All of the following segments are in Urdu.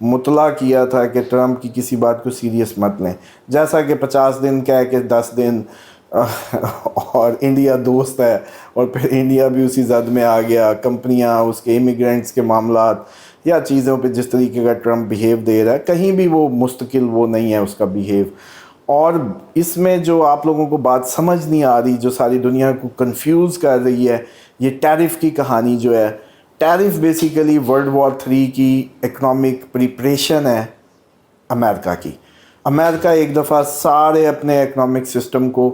مطلع کیا تھا کہ ٹرمپ کی کسی بات کو سیریس مت لیں، جیسا کہ 50 دن کہہ کے 10 دن اور انڈیا دوست ہے، اور پھر انڈیا بھی اسی زد میں آ گیا، کمپنیاں، اس کے امیگرینٹس کے معاملات یا چیزوں پہ جس طریقے کا ٹرمپ بیہیو دے رہا ہے، کہیں بھی وہ مستقل وہ نہیں ہے اس کا بیہیو. اور اس میں جو آپ لوگوں کو بات سمجھ نہیں آ رہی، جو ساری دنیا کو کنفیوز کر رہی ہے، یہ ٹیرف کی کہانی جو ہے. ٹیرف بیسیکلی ورلڈ وار 3 کی اکنامک پریپریشن ہے امریکہ کی. امریکہ ایک دفعہ سارے اپنے اکنامک سسٹم کو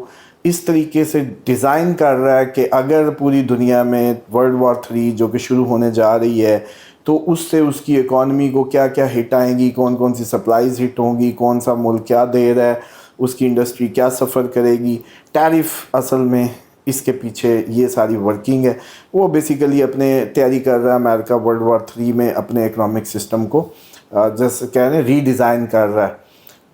اس طریقے سے ڈیزائن کر رہا ہے کہ اگر پوری دنیا میں ورلڈ وار 3 جو کہ شروع ہونے جا رہی ہے تو اس سے اس کی اکانومی کو کیا کیا ہٹ آئیں گی، کون کون سی سپلائیز ہٹ ہوں گی، کون سا ملک کیا دے رہا ہے، اس کی انڈسٹری کیا سفر کرے گی. ٹیرف اصل میں اس کے پیچھے یہ ساری ورکنگ ہے. وہ بیسیکلی اپنے تیاری کر رہا ہے امریکہ ورلڈ وار 3 میں اپنے اکنامک سسٹم کو جیسے کہہ رہے ہیں ری ڈیزائن کر رہا ہے.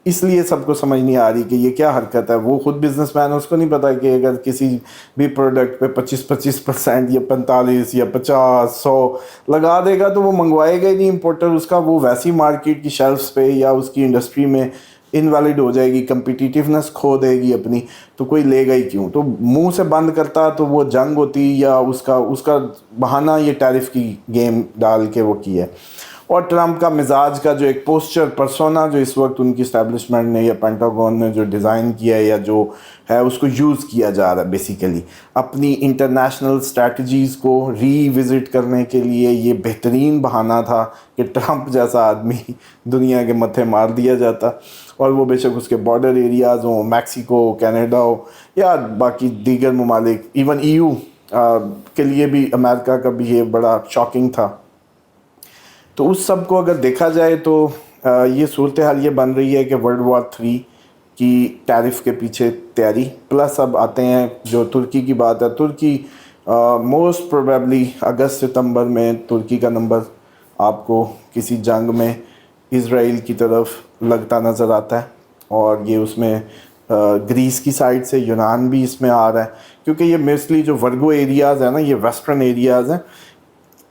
اس لیے سب کو سمجھ نہیں آ رہی کہ یہ کیا حرکت ہے. وہ خود بزنس مین، اس کو نہیں پتا کہ اگر کسی بھی پروڈکٹ پہ 25% یا 45 یا 50 100 لگا دے گا تو وہ منگوائے گا ہی نہیں امپورٹر. اس کا وہ ویسی مارکیٹ کی شیلفز پہ یا اس کی انڈسٹری میں انویلڈ ہو جائے گی، کمپیٹیٹیونیس کھو دے گی اپنی، تو کوئی لے گا ہی کیوں. تو منہ سے بند کرتا تو وہ جنگ ہوتی یا اس کا بہانہ یہ ٹیرف کی گیم ڈال کے وہ کی ہے. اور ٹرمپ کا مزاج کا جو ایک پوسچر پرسونا جو اس وقت ان کی اسٹیبلشمنٹ نے یا پینٹاگون نے جو ڈیزائن کیا ہے یا جو ہے اس کو یوز کیا جا رہا ہے بیسیکلی اپنی انٹرنیشنل اسٹریٹجیز کو ری وزٹ کرنے کے لیے. یہ بہترین بہانہ تھا کہ ٹرمپ جیسا آدمی دنیا کے متھے مار دیا جاتا، اور وہ بے شک اس کے بارڈر ایریاز ہوں، میکسیکو، کینیڈا ہو یا باقی دیگر ممالک، ایون EU کے لیے بھی امریکہ کا بیہیو بڑا شاکنگ تھا. تو اس سب کو اگر دیکھا جائے تو یہ صورتحال یہ بن رہی ہے کہ ورلڈ وار 3 کی ٹیرف کے پیچھے تیاری. پلس اب آتے ہیں جو ترکی کی بات ہے. ترکی موسٹ پروبیبلی اگست ستمبر میں ترکی کا نمبر آپ کو کسی جنگ میں اسرائیل کی طرف لگتا نظر آتا ہے، اور یہ اس میں گریس کی سائڈ سے یونان بھی اس میں آ رہا ہے، کیونکہ یہ میسلی جو ورگو ایریاز ہیں نا، یہ ویسٹرن ایریاز ہیں.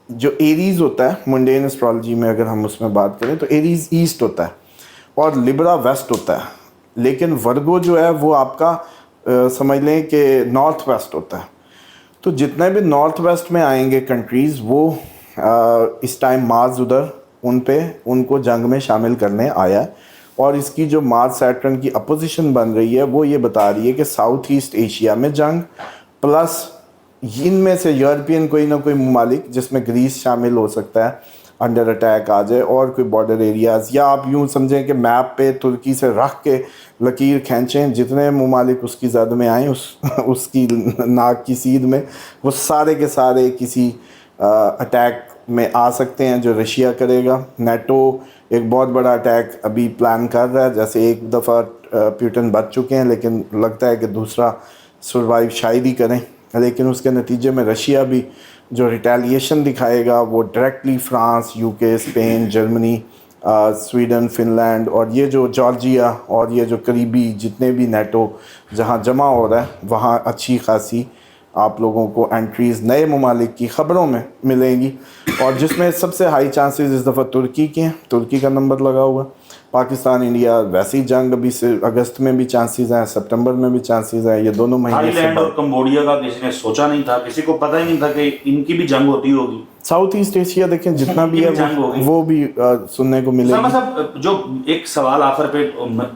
جو ایریز ہوتا ہے منڈین اسٹرالوجی میں اگر ہم اس میں بات کریں تو ایریز ایسٹ ہوتا ہے اور لبرا ویسٹ ہوتا ہے، لیکن ورگو جو ہے وہ آپ کا سمجھ لیں کہ نارتھ ویسٹ ہوتا ہے. تو جتنے بھی نارتھ ویسٹ میں آئیں گے کنٹریز، وہ اس ٹائم مارس ادھر ان کو جنگ میں شامل کرنے آیا ہے. اور اس کی جو مارس سیٹرن کی اپوزیشن بن رہی ہے وہ یہ بتا رہی ہے کہ ساؤتھ ایسٹ ایشیا میں جنگ، پلس ان میں سے یورپین کوئی نہ کوئی ممالک جس میں گریس شامل ہو سکتا ہے انڈر اٹیک آ جائے، اور کوئی بارڈر ایریاز، یا آپ یوں سمجھیں کہ میپ پہ ترکی سے رکھ کے لکیر کھینچیں، جتنے ممالک اس کی زد میں آئیں اس کی ناک کی سیدھ میں، وہ سارے کے سارے کسی اٹیک میں آ سکتے ہیں جو رشیا کرے گا. نیٹو ایک بہت بڑا اٹیک ابھی پلان کر رہا ہے، جیسے ایک دفعہ پیوٹن بچ چکے ہیں لیکن لگتا ہے کہ دوسرا سروائیو شاید ہی کریں. لیکن اس کے نتیجے میں رشیا بھی جو ریٹیلیشن دکھائے گا وہ directly France, UK، Spain, Germany, Sweden, Finland, اور یہ جو جارجیا اور یہ جو قریبی جتنے بھی نیٹو جہاں جمع ہو رہا ہے وہاں اچھی خاصی آپ لوگوں کو انٹریز نئے ممالک کی خبروں میں ملیں گی. اور جس میں سب سے ہائی چانسز اس دفعہ ترکی کے ہیں، ترکی کا نمبر لگا ہوا ہے. پاکستان انڈیا ویسی جنگ ابھی سے اگست میں بھی چانسز ہیں، سپٹمبر میں بھی چانسز ہیں، یہ دونوں مہینے. تھائی لینڈ اور کمبوڈیا کا کسی نے سوچا نہیں تھا، کسی کو پتہ ہی نہیں تھا کہ ان کی بھی جنگ ہوتی ہوگی. ساؤتھ ایسٹ ایشیا دیکھیں جتنا بھی ہے وہ بھی سننے کو ملے گا. صاحب جو ایک سوال آخر پہ،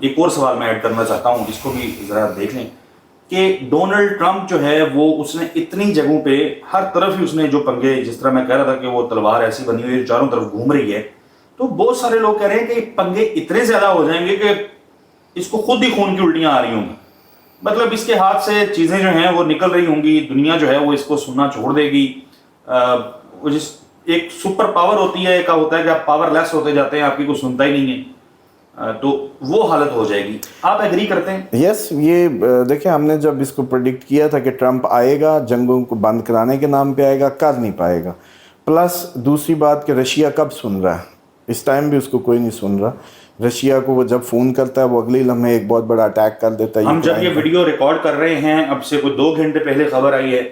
ایک اور سوال میں ایڈ کرنا چاہتا ہوں، اس کو بھی ذرا دیکھ لیں کہ ڈونلڈ ٹرمپ جو ہے وہ اس نے اتنی جگہوں پہ ہر طرف ہی اس نے جو پنگے، جس طرح میں کہہ رہا تھا کہ وہ تلوار ایسی بنی ہوئی ہے چاروں طرف گھوم رہی ہے، تو بہت سارے لوگ کہہ رہے ہیں کہ پنگے اتنے زیادہ ہو جائیں گے کہ اس کو خود ہی خون کی الٹیاں آ رہی ہوں گی. مطلب اس کے ہاتھ سے چیزیں جو ہیں وہ نکل رہی ہوں گی، دنیا جو ہے وہ اس کو سننا چھوڑ دے گی. ایک سپر پاور ہوتی ہے، ایک ہوتا ہے کہ آپ پاور لیس ہوتے جاتے ہیں، آپ کی کوئی سنتا ہی نہیں ہے، تو وہ حالت ہو جائے گی. آپ ایگری کرتے ہیں؟ یس، یہ دیکھیں ہم نے جب اس کو پریڈکٹ کیا تھا کہ ٹرمپ آئے گا، جنگوں کو بند کرانے کے نام پہ آئے گا، کر نہیں پائے گا. پلس دوسری بات کہ رشیا کب سن رہا ہے، اس ٹائم بھی اس کو کوئی نہیں سن رہا. رشیا کو وہ جب فون کرتا ہے وہ اگلے لمحے ایک بہت بڑا اٹیک کر دیتا ہے. ہم جب یہ ویڈیو ریکارڈ کر رہے ہیں، اب سے کوئی 2 گھنٹے پہلے خبر آئی ہے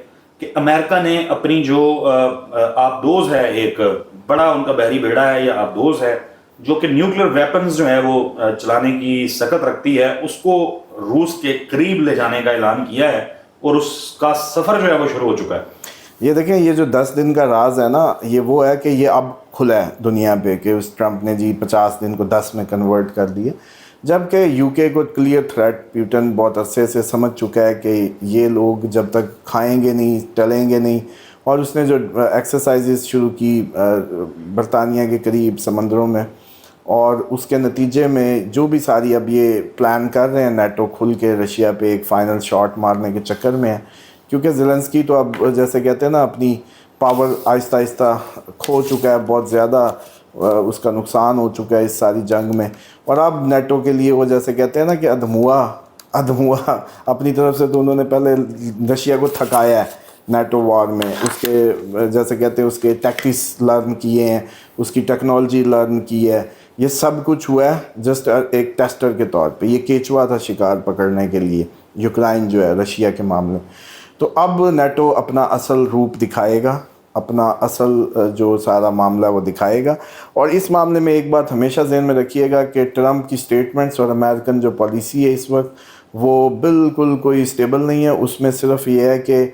کہ امریکہ نے اپنی جو آبدوز ہے، ایک بڑا ان کا بحری بیڑا ہے یا آبدوز ہے، جو کہ نیوکلیر ویپنز جو ہے وہ چلانے کی سکت رکھتی ہے، اس کو روس کے قریب لے جانے کا اعلان کیا ہے اور اس کا سفر جو ہے وہ شروع ہو چکا ہے۔ یہ دیکھیں، یہ جو 10 دن کا راز ہے نا، یہ وہ ہے کہ یہ اب کھلا ہے دنیا پہ کہ اس ٹرمپ نے جی 50 دن کو 10 میں کنورٹ کر دیے، جبکہ یو کے کو کلیئر تھریٹ پیوٹن بہت عرصے سے سمجھ چکا ہے کہ یہ لوگ جب تک کھائیں گے نہیں، ٹلیں گے نہیں۔ اور اس نے جو ایکسرسائزز شروع کی برطانیہ کے قریب سمندروں میں، اور اس کے نتیجے میں جو بھی ساری اب یہ پلان کر رہے ہیں نیٹو کھل کے رشیا پہ ایک فائنل شاٹ مارنے کے چکر میں ہے، کیونکہ زیلنسکی تو اب جیسے کہتے ہیں نا اپنی پاور آہستہ آہستہ کھو چکا ہے، بہت زیادہ اس کا نقصان ہو چکا ہے اس ساری جنگ میں، اور اب نیٹو کے لیے وہ جیسے کہتے ہیں نا کہ ادھموا اپنی طرف سے تو انہوں نے پہلے رشیا کو تھکایا ہے نیٹو وار میں، اس کے جیسے کہتے ہیں اس کے ٹیکٹکس لرن کیے ہیں، اس کی ٹیکنالوجی لرن کی ہے، یہ سب کچھ ہوا ہے جسٹ ایک ٹیسٹر کے طور پہ۔ یہ کیچوا تھا شکار پکڑنے کے لیے یوکرائن جو ہے رشیا کے معاملے۔ تو اب نیٹو اپنا اصل روپ دکھائے گا، اپنا اصل جو سارا معاملہ وہ دکھائے گا۔ اور اس معاملے میں ایک بات ہمیشہ ذہن میں رکھیے گا کہ ٹرمپ کی سٹیٹمنٹس اور امریکن جو پالیسی ہے اس وقت، وہ بالکل کوئی سٹیبل نہیں ہے۔ اس میں صرف یہ ہے کہ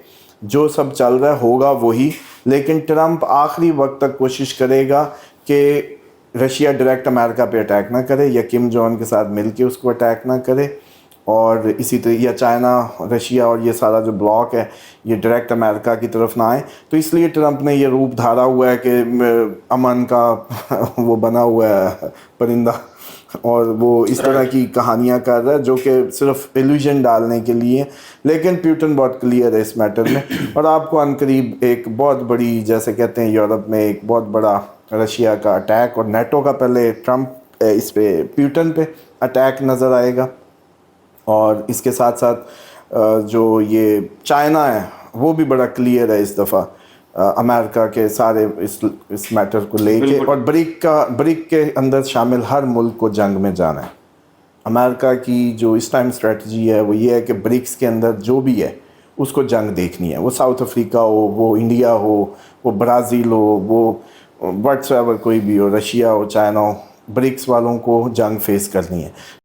جو سب چل رہا ہے ہوگا وہی، لیکن ٹرمپ آخری وقت تک کوشش کرے گا کہ رشیا ڈائریکٹ امریکہ پہ اٹیک نہ کرے، یا کم جون کے ساتھ مل کے اس کو اٹیک نہ کرے، اور اسی طرح یا چائنا، رشیا اور یہ سارا جو بلاک ہے یہ ڈائریکٹ امریکہ کی طرف نہ آئے۔ تو اس لیے ٹرمپ نے یہ روپ دھارا ہوا ہے کہ امن کا وہ بنا ہوا ہے پرندہ، اور وہ اس طرح کی کہانیاں کر رہا ہے جو کہ صرف ایلیوژن ڈالنے کے لیے۔ لیکن پیوٹن بہت کلیئر ہے اس میٹر میں، اور آپ کو عنقریب ایک بہت بڑی جیسے کہتے ہیں یورپ میں ایک بہت بڑا رشیا کا اٹیک، اور نیٹو کا پہلے ٹرمپ اس پہ پیوٹن پہ اٹیک نظر آئے گا۔ اور اس کے ساتھ ساتھ جو یہ چائنا ہے وہ بھی بڑا کلیئر ہے اس دفعہ امریکہ کے سارے اس میٹر کو لے کے، اور بریک کے اندر شامل ہر ملک کو جنگ میں جانا ہے۔ امریکہ کی جو اس ٹائم اسٹریٹجی ہے وہ یہ ہے کہ برکس کے اندر جو بھی ہے اس کو جنگ دیکھنی ہے، وہ ساؤتھ افریقہ ہو، وہ انڈیا ہو، وہ برازیل ہو، وہ واٹس ایور کوئی بھی ہو، رشیا ہو، چائنا ہو، برکس والوں کو جنگ فیس کرنی ہے۔